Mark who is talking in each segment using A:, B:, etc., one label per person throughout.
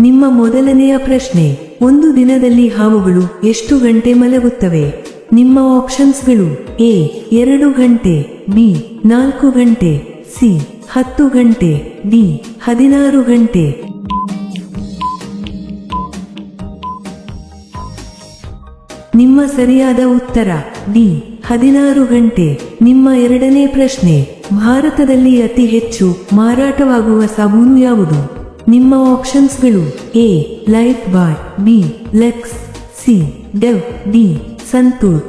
A: ನಿಮ್ಮ ಮೊದಲನೆಯ ಪ್ರಶ್ನೆ, ಒಂದು ದಿನದಲ್ಲಿ ಹಾವುಗಳು ಎಷ್ಟು ಗಂಟೆ ಮಲಗುತ್ತವೆ? ನಿಮ್ಮ ಆಪ್ಷನ್ಸ್ಗಳು: ಎ 2 ಗಂಟೆ, ಬಿ 4 ಗಂಟೆ, ಸಿ 10 ಗಂಟೆ, ಡಿ 16 ಗಂಟೆ. ನಿಮ್ಮ ಸರಿಯಾದ ಉತ್ತರ ಡಿ 16 ಗಂಟೆ. ನಿಮ್ಮ ಎರಡನೇ ಪ್ರಶ್ನೆ, ಭಾರತದಲ್ಲಿ ಅತಿ ಹೆಚ್ಚು ಮಾರಾಟವಾಗುವ ಸಾಬೂನು ಯಾವುದು? ನಿಮ್ಮ ಆಪ್ಷನ್ಸ್ಗಳು: A Lifebuoy, B Lux, C Dove, D Santoor.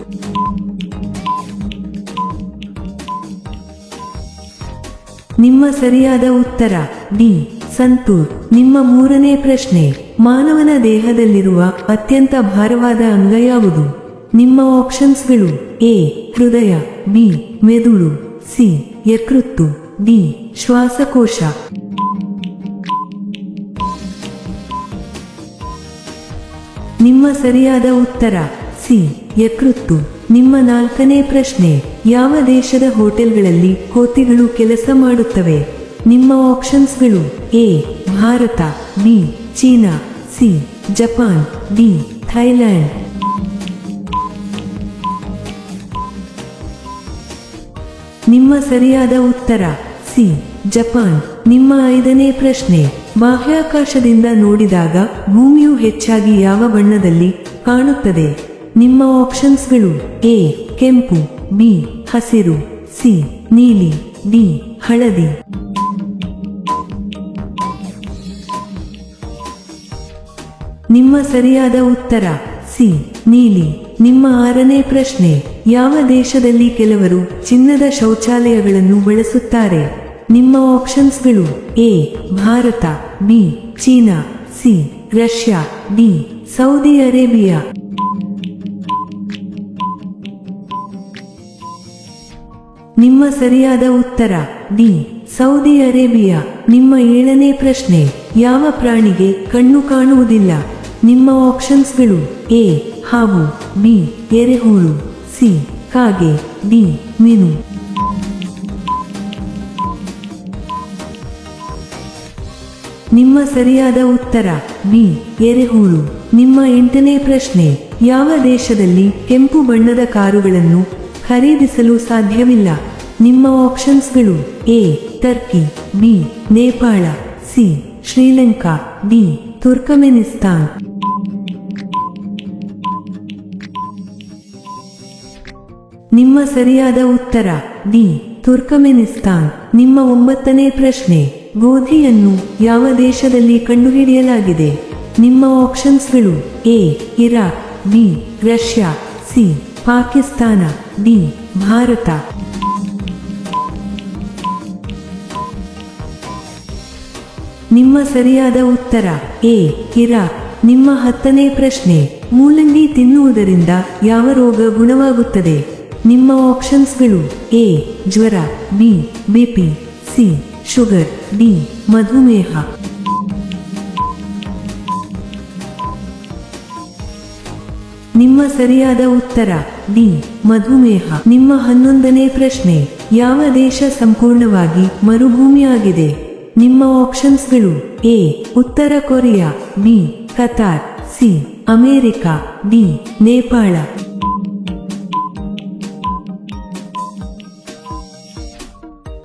A: ನಿಮ್ಮ ಸರಿಯಾದ ಉತ್ತರ ಡಿ ಸಂತೂರ್. ನಿಮ್ಮ ಮೂರನೇ ಪ್ರಶ್ನೆ, ಮಾನವನ ದೇಹದಲ್ಲಿರುವ ಅತ್ಯಂತ ಭಾರವಾದ ಅಂಗ ಯಾವುದು? ನಿಮ್ಮ ಆಪ್ಷನ್ಸ್ಗಳು: ಎ ಹೃದಯ, ಬಿ ಮೆದುಳು, ಸಿ ಯಕೃತ್ತು, ಡಿ ಶ್ವಾಸಕೋಶ. ನಿಮ್ಮ ಸರಿಯಾದ ಉತ್ತರ ಸಿ ಯಕೃತ್ತು. ನಿಮ್ಮ ನಾಲ್ಕನೇ ಪ್ರಶ್ನೆ, ಯಾವ ದೇಶದ ಹೋಟೆಲ್ಗಳಲ್ಲಿ ಕೋತಿಗಳು ಕೆಲಸ ಮಾಡುತ್ತವೆ? ನಿಮ್ಮ ಆಪ್ಷನ್ಸ್ಗಳು: A Bharat, B China, C Japan, D Thailand. ನಿಮ್ಮ ಸರಿಯಾದ ಉತ್ತರ ಸಿ ಜಪಾನ್. ನಿಮ್ಮ ಐದನೇ ಪ್ರಶ್ನೆ, ಬಾಹ್ಯಾಕಾಶದಿಂದ ನೋಡಿದಾಗ ಭೂಮಿಯು ಹೆಚ್ಚಾಗಿ ಯಾವ ಬಣ್ಣದಲ್ಲಿ ಕಾಣುತ್ತದೆ? ನಿಮ್ಮ ಆಪ್ಷನ್ಸ್ಗಳು: ಎ ಕೆಂಪು, ಬಿ ಹಸಿರು, ಸಿ ನೀಲಿ, ಡಿ ಹಳದಿ. ನಿಮ್ಮ ಸರಿಯಾದ ಉತ್ತರ ಸಿ ನೀಲಿ. ನಿಮ್ಮ ಆರನೇ ಪ್ರಶ್ನೆ, ಯಾವ ದೇಶದಲ್ಲಿ ಕೆಲವರು ಚಿನ್ನದ ಶೌಚಾಲಯಗಳನ್ನು ಬಳಸುತ್ತಾರೆ? ನಿಮ್ಮ ಆಪ್ಷನ್ಸ್ಗಳು: A Bharat, B China, C Russia, D Saudi Arabia. ನಿಮ್ಮ ಸರಿಯಾದ ಉತ್ತರ ಡಿ ಸೌದಿ ಅರೇಬಿಯಾ. ನಿಮ್ಮ ಏಳನೇ ಪ್ರಶ್ನೆ, ಯಾವ ಪ್ರಾಣಿಗೆ ಕಣ್ಣು ಕಾಣುವುದಿಲ್ಲ? ನಿಮ್ಮ ಆಪ್ಷನ್ಸ್ಗಳು: ಎ ಹಾವು, ಬಿ ಎರೆಹುಳು, ಸಿ ಕಾಗೆ, ಡಿ ಮೀನು. ನಿಮ್ಮ ಸರಿಯಾದ ಉತ್ತರ ಬಿ ಎರೆಹುಳು. ನಿಮ್ಮ ಎಂಟನೇ ಪ್ರಶ್ನೆ, ಯಾವ ದೇಶದಲ್ಲಿ ಕೆಂಪು ಬಣ್ಣದ ಕಾರುಗಳನ್ನು ಖರೀದಿಸಲು ಸಾಧ್ಯವಿಲ್ಲ? ನಿಮ್ಮ ಆಪ್ಷನ್ಸ್ಗಳು: A Turkey, B Nepal, C Sri Lanka, D Turkmenistan. ನಿಮ್ಮ ಸರಿಯಾದ ಉತ್ತರ ಡಿ ತುರ್ಕಮೆನಿಸ್ತಾನ್. ನಿಮ್ಮ ಒಂಬತ್ತನೇ ಪ್ರಶ್ನೆ, ಗೋಧಿಯನ್ನು ಯಾವ ದೇಶದಲ್ಲಿ ಕಂಡುಹಿಡಿಯಲಾಗಿದೆ? ನಿಮ್ಮ ಆಪ್ಷನ್ಸ್ಗಳು: A Iraq, B Russia, C Pakistan, D Bharat. ನಿಮ್ಮ ಸರಿಯಾದ ಉತ್ತರ ಎ ಇರಾಕ್. ನಿಮ್ಮ 10ನೇ ಪ್ರಶ್ನೆ, ಮೂಲಂಗಿ ತಿನ್ನುವುದರಿಂದ ಯಾವ ರೋಗ ಗುಣವಾಗುತ್ತದೆ? ನಿಮ್ಮ ಆಪ್ಷನ್ಸ್ಗಳು: ಎ ಜ್ವರ, B BP, C sugar, D ಮಧುಮೇಹ. ನಿಮ್ಮ ಸರಿಯಾದ ಉತ್ತರ ಡಿ ಮಧುಮೇಹ. ನಿಮ್ಮ 11ನೇ ಪ್ರಶ್ನೆ, ಯಾವ ದೇಶ ಸಂಪೂರ್ಣವಾಗಿ ಮರುಭೂಮಿಯಾಗಿದೆ? ನಿಮ್ಮ ಆಪ್ಷನ್ಸ್ಗಳು: ಎ ಉತ್ತರ Korea, B Qatar, C America, D Nepal.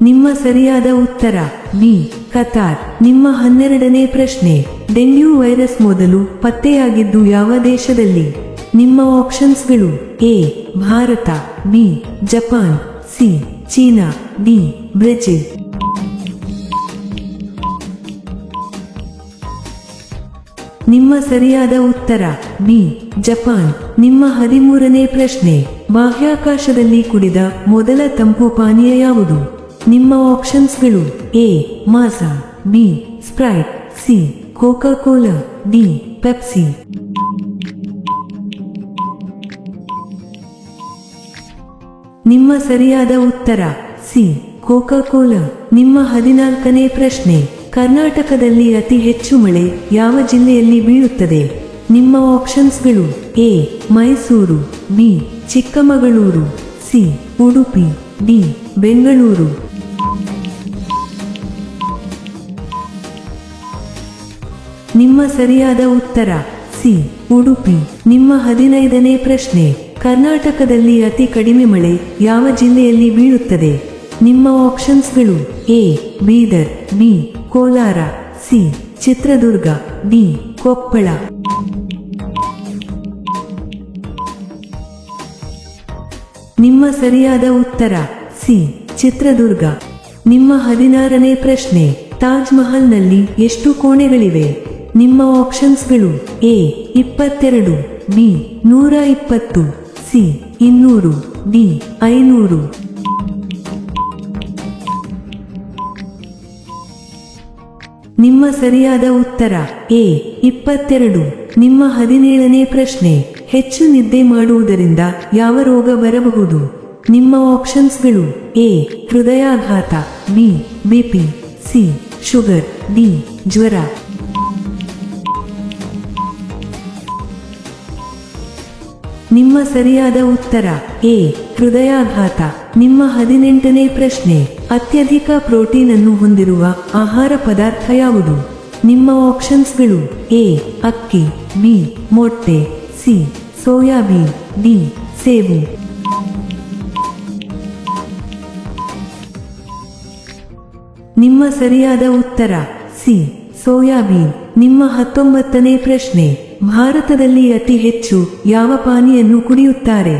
A: ನಿಮ್ಮ ಸರಿಯಾದ ಉತ್ತರ ಬಿ ಕತಾರ್. ನಿಮ್ಮ 12ನೇ ಪ್ರಶ್ನೆ, ಡೆಂಗ್ಯೂ ವೈರಸ್ ಮೊದಲು ಪತ್ತೆಯಾಗಿದ್ದು ಯಾವ ದೇಶದಲ್ಲಿ? ನಿಮ್ಮ ಆಪ್ಷನ್ಸ್ಗಳು: A Bharat, B Japan, C China, D Brazil. ನಿಮ್ಮ ಸರಿಯಾದ ಉತ್ತರ ಬಿ ಜಪಾನ್. ನಿಮ್ಮ 13ನೇ ಪ್ರಶ್ನೆ, ಬಾಹ್ಯಾಕಾಶದಲ್ಲಿ ಕುಡಿದ ಮೊದಲ ತಂಪು ಪಾನೀಯ ಯಾವುದು? ನಿಮ್ಮ ಆಪ್ಷನ್ಸ್ಗಳು: A Maaza, B Sprite, C Coca Cola, D Pepsi. ನಿಮ್ಮ ಸರಿಯಾದ ಉತ್ತರ ಸಿ ಕೋಕಾ ಕೋಲಾ. ನಿಮ್ಮ 14ನೇ ಪ್ರಶ್ನೆ, ಕರ್ನಾಟಕದಲ್ಲಿ ಅತಿ ಹೆಚ್ಚು ಮಳೆ ಯಾವ ಜಿಲ್ಲೆಯಲ್ಲಿ ಬೀಳುತ್ತದೆ? ನಿಮ್ಮ ಆಪ್ಷನ್ಸ್ಗಳು: A Mysuru, B Chikkamagaluru, C Udupi, D Bengaluru. ನಿಮ್ಮ ಸರಿಯಾದ ಉತ್ತರ ಸಿ ಉಡುಪಿ. ನಿಮ್ಮ 15ನೇ ಪ್ರಶ್ನೆ, ಕರ್ನಾಟಕದಲ್ಲಿ ಅತಿ ಕಡಿಮೆ ಮಳೆ ಯಾವ ಜಿಲ್ಲೆಯಲ್ಲಿ ಬೀಳುತ್ತದೆ? ನಿಮ್ಮ ಆಪ್ಷನ್ಸ್ಗಳು A Bidar, B Kolar, C Chitradurga, D Koppal. ನಿಮ್ಮ ಸರಿಯಾದ ಉತ್ತರ ಸಿ ಚಿತ್ರದುರ್ಗ. ನಿಮ್ಮ 16ನೇ ಪ್ರಶ್ನೆ, ತಾಜ್ ಮಹಲ್ನಲ್ಲಿ ಎಷ್ಟು ಕೋಣೆಗಳಿವೆ? ನಿಮ್ಮ ಆಪ್ಷನ್ಸ್ಗಳು ಎ 22, ಬಿ 120, ಸಿ 200, ಡಿ 500. ನಿಮ್ಮ ಸರಿಯಾದ ಉತ್ತರ ಎ 22. ನಿಮ್ಮ 17ನೇ ಪ್ರಶ್ನೆ, ಹೆಚ್ಚು ನಿದ್ದೆ ಮಾಡುವುದರಿಂದ ಯಾವ ರೋಗ ಬರಬಹುದು? ನಿಮ್ಮ ಆಪ್ಷನ್ಸ್ಗಳು ಎ ಹೃದಯಾಘಾತ, B BP, C sugar, D ಜ್ವರ. ನಿಮ್ಮ ಸರಿಯಾದ ಉತ್ತರ ಎ ಹೃದಯಾಘಾತ. ನಿಮ್ಮ 18ನೇ ಪ್ರಶ್ನೆ, ಅತ್ಯಧಿಕ ಪ್ರೋಟೀನ್ ಅನ್ನು ಹೊಂದಿರುವ ಆಹಾರ ಪದಾರ್ಥ ಯಾವುದು? ನಿಮ್ಮ ಆಪ್ಷನ್ಸ್ಗಳು ಎ ಅಕ್ಕಿ, ಬಿ ಮೊಟ್ಟೆ, ಸಿ ಸೋಯಾಬೀನ್, ಡಿ ಸೇಬು. ನಿಮ್ಮ ಸರಿಯಾದ ಉತ್ತರ ಸಿ ಸೋಯಾಬೀನ್. ನಿಮ್ಮ 19ನೇ ಪ್ರಶ್ನೆ, ಭಾರತದಲ್ಲಿ ಅತಿ ಹೆಚ್ಚು ಯಾವ ಪಾನೀಯನ್ನು ಕುಡಿಯುತ್ತಾರೆ?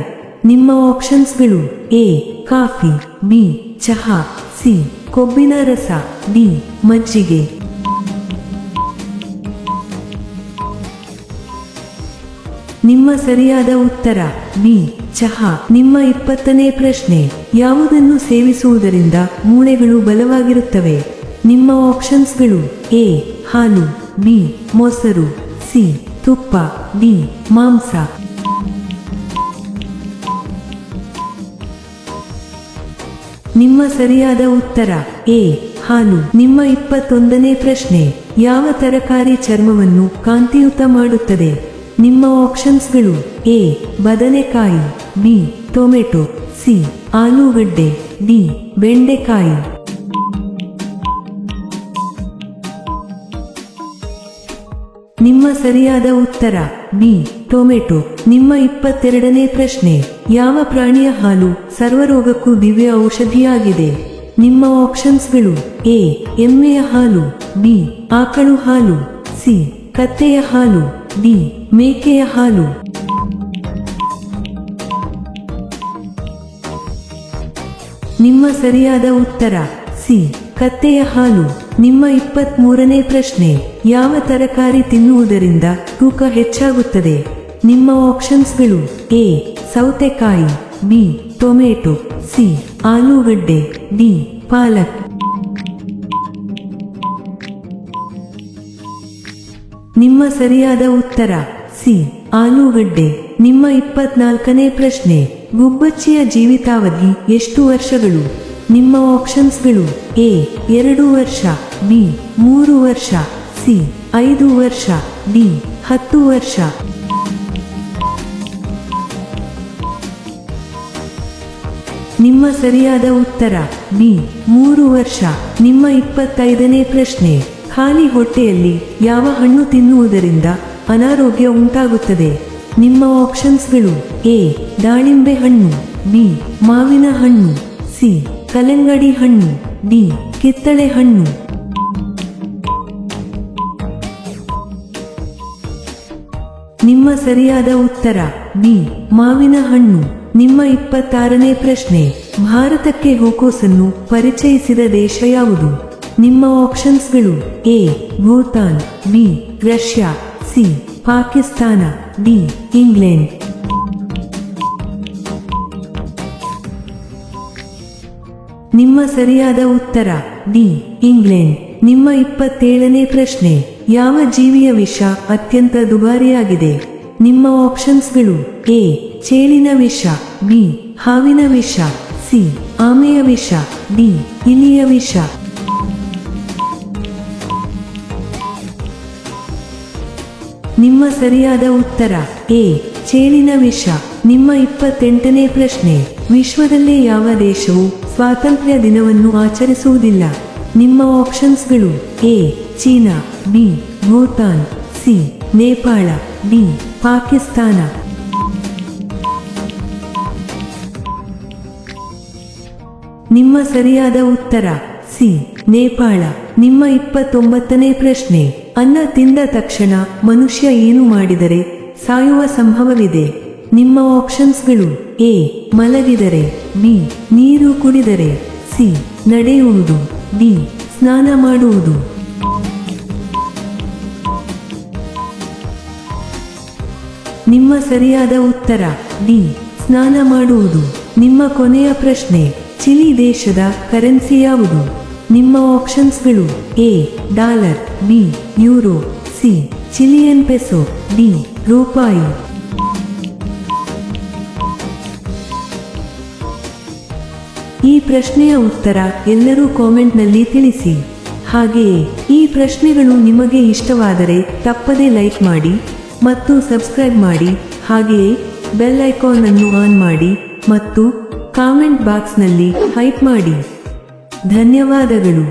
A: ನಿಮ್ಮ ಆಪ್ಷನ್ಸ್ಗಳು ಎ ಕಾಫಿ, ಬಿ ಚಹಾ, ಸಿ ಕೊಬ್ಬಿನ ರಸ, ಡಿ ಮಜ್ಜಿಗೆ. ನಿಮ್ಮ ಸರಿಯಾದ ಉತ್ತರ ಬಿ ಚಹಾ. ನಿಮ್ಮ 20ನೇ ಪ್ರಶ್ನೆ, ಯಾವುದನ್ನು ಸೇವಿಸುವುದರಿಂದ ಮೂಳೆಗಳು ಬಲವಾಗಿರುತ್ತವೆ? ನಿಮ್ಮ ಆಪ್ಷನ್ಸ್ಗಳು ಎ ಹಾಲು, ಬಿ ಮೊಸರು, ಸಿ ತುಪ್ಪ, ಡಿ ಮಾಂಸ. ನಿಮ್ಮ ಸರಿಯಾದ ಉತ್ತರ ಎ ಹಾಲು. ನಿಮ್ಮ 21ನೇ ಪ್ರಶ್ನೆ, ಯಾವ ತರಕಾರಿ ಚರ್ಮವನ್ನು ಕಾಂತಿಯುತ ಮಾಡುತ್ತದೆ? ನಿಮ್ಮ ಆಪ್ಷನ್ಸ್ಗಳು ಎ ಬದನೆಕಾಯಿ, ಬಿ ಟೊಮೆಟೊ, ಸಿ ಆಲೂಗಡ್ಡೆ, ಡಿ ಬೆಂಡೆಕಾಯಿ. ನಿಮ್ಮ ಸರಿಯಾದ ಉತ್ತರ ಬಿ ಟೊಮೆಟೊ. ನಿಮ್ಮ 22ನೇ ಪ್ರಶ್ನೆ, ಯಾವ ಪ್ರಾಣಿಯ ಹಾಲು ಸರ್ವರೋಗಕ್ಕೂ ದಿವ್ಯ ಔಷಧಿಯಾಗಿದೆ? ನಿಮ್ಮ ಆಪ್ಷನ್ಸ್ಗಳು ಎ ಎಮ್ಮೆಯ ಹಾಲು, ಬಿ ಆಕಳು ಹಾಲು, ಸಿ ಕತ್ತೆಯ ಹಾಲು, ಡಿ ಮೇಕೆಯ ಹಾಲು. ನಿಮ್ಮ ಸರಿಯಾದ ಉತ್ತರ ಸಿ ಕತ್ತೆಯ ಹಾಲು. ನಿಮ್ಮ 23ನೇ ಪ್ರಶ್ನೆ, ಯಾವ ತರಕಾರಿ ತಿನ್ನುವುದರಿಂದ ತೂಕ ಹೆಚ್ಚಾಗುತ್ತದೆ? ನಿಮ್ಮ ಆಪ್ಷನ್ಸ್ಗಳು ಎ ಸೌತೆಕಾಯಿ, ಬಿ ಟೊಮೆಟೊ, ಸಿ ಆಲೂಗಡ್ಡೆ, ಡಿ ಪಾಲಕ್. ನಿಮ್ಮ ಸರಿಯಾದ ಉತ್ತರ ಸಿ ಆಲೂಗಡ್ಡೆ. ನಿಮ್ಮ 24ನೇ ಪ್ರಶ್ನೆ, ಗುಬ್ಬಚ್ಚಿಯ ಜೀವಿತಾವಧಿ ಎಷ್ಟು ವರ್ಷಗಳು? ನಿಮ್ಮ ಆಪ್ಷನ್ಸ್ಗಳು ಎ 2 ವರ್ಷ, ಬಿ 3 ವರ್ಷ, ಸಿ 5 ವರ್ಷ, ಡಿ 10 ವರ್ಷ. ನಿಮ್ಮ ಸರಿಯಾದ ಉತ್ತರ ಬಿ 3 ವರ್ಷ. ನಿಮ್ಮ 25ನೇ ಪ್ರಶ್ನೆ, ಖಾಲಿ ಹೊಟ್ಟೆಯಲ್ಲಿ ಯಾವ ಹಣ್ಣು ತಿನ್ನುವುದರಿಂದ ಅನಾರೋಗ್ಯ ಉಂಟಾಗುತ್ತದೆ? ನಿಮ್ಮ ಆಪ್ಷನ್ಸ್ಗಳು ಎ ದಾಳಿಂಬೆ ಹಣ್ಣು, ಬಿ ಮಾವಿನ ಹಣ್ಣು, ಸಿ ಕಲ್ಲಂಗಡಿ ಹಣ್ಣು, ಡಿ ಕಿತ್ತಳೆ ಹಣ್ಣು. ನಿಮ್ಮ ಸರಿಯಾದ ಉತ್ತರ ಬಿ ಮಾವಿನ ಹಣ್ಣು. ನಿಮ್ಮ 26ನೇ ಪ್ರಶ್ನೆ, ಭಾರತಕ್ಕೆ ಹೂಕೋಸನ್ನು ಪರಿಚಯಿಸಿದ ದೇಶ ಯಾವುದು? ನಿಮ್ಮ ಆಪ್ಷನ್ಸ್ಗಳು A Bhutan, B Russia, C Pakistan, D England. ನಿಮ್ಮ ಸರಿಯಾದ ಉತ್ತರ ಡಿ ಇಂಗ್ಲೆಂಡ್. ನಿಮ್ಮ 27ನೇ ಪ್ರಶ್ನೆ, ಯಾವ ಜೀವಿಯ ವಿಷ ಅತ್ಯಂತ ದುಬಾರಿಯಾಗಿದೆ? ನಿಮ್ಮ ಆಪ್ಷನ್ಸ್ಗಳು ಎ ಚೇಳಿನ ವಿಷ, ಬಿ ಹಾವಿನ ವಿಷ, ಸಿ ಆಮೆಯ ವಿಷ, ಡಿ ಇಲಿಯ ವಿಷ. ನಿಮ್ಮ ಸರಿಯಾದ ಉತ್ತರ ಎ ಚೇಳಿನ ವಿಷ. ನಿಮ್ಮ 28ನೇ ಪ್ರಶ್ನೆ, ವಿಶ್ವದಲ್ಲೇ ಯಾವ ದೇಶವು ಸ್ವಾತಂತ್ರ್ಯ ದಿನವನ್ನು ಆಚರಿಸುವುದಿಲ್ಲ? ನಿಮ್ಮ ಆಪ್ಷನ್ಸ್ಗಳು A China, B Bhutan, C Nepal, D Pakistan. ನಿಮ್ಮ ಸರಿಯಾದ ಉತ್ತರ ಸಿ ನೇಪಾಳ. ನಿಮ್ಮ 29ನೇ ಪ್ರಶ್ನೆ, ಅನ್ನ ತಿಂದ ತಕ್ಷಣ ಮನುಷ್ಯ ಏನು ಮಾಡಿದರೆ ಸಾಯುವ ಸಂಭವವಿದೆ? ನಿಮ್ಮ ಆಪ್ಷನ್ಸ್ಗಳು: ಎ ಮಲಗಿದರೆ, ಬಿ ನೀರು ಕುಡಿದರೆ, ಸಿ ನಡೆಯುವುದು, ಡಿ ಸ್ನಾನ ಮಾಡುವುದು. ನಿಮ್ಮ ಸರಿಯಾದ ಉತ್ತರ ಡಿ ಸ್ನಾನ ಮಾಡುವುದು. ನಿಮ್ಮ ಕೊನೆಯ ಪ್ರಶ್ನೆ, ಚಿಲಿ ದೇಶದ ಕರೆನ್ಸಿ ಯಾವುದು? ನಿಮ್ಮ ಆಪ್ಷನ್ಸ್ಗಳು: A dollar, B euro, C Chilean peso, D ರೂಪಾಯಿ. ಈ ಪ್ರಶ್ನೆಯ ಉತ್ತರ ಎಲ್ಲರೂ ಕಾಮೆಂಟ್ನಲ್ಲಿ ತಿಳಿಸಿ. ಹಾಗೆಯೇ ಈ ಪ್ರಶ್ನೆಗಳು ನಿಮಗೆ ಇಷ್ಟವಾದರೆ ತಪ್ಪದೇ ಲೈಕ್ ಮಾಡಿ ಮತ್ತು ಸಬ್ಸ್ಕ್ರೈಬ್ ಮಾಡಿ. ಹಾಗೆಯೇ ಬೆಲ್ ಐಕಾನ್ ಅನ್ನು ಆನ್ ಮಾಡಿ ಮತ್ತು ಕಾಮೆಂಟ್ ಬಾಕ್ಸ್ನಲ್ಲಿ ಹೈಪ್ ಮಾಡಿ. ಧನ್ಯವಾದಗಳು.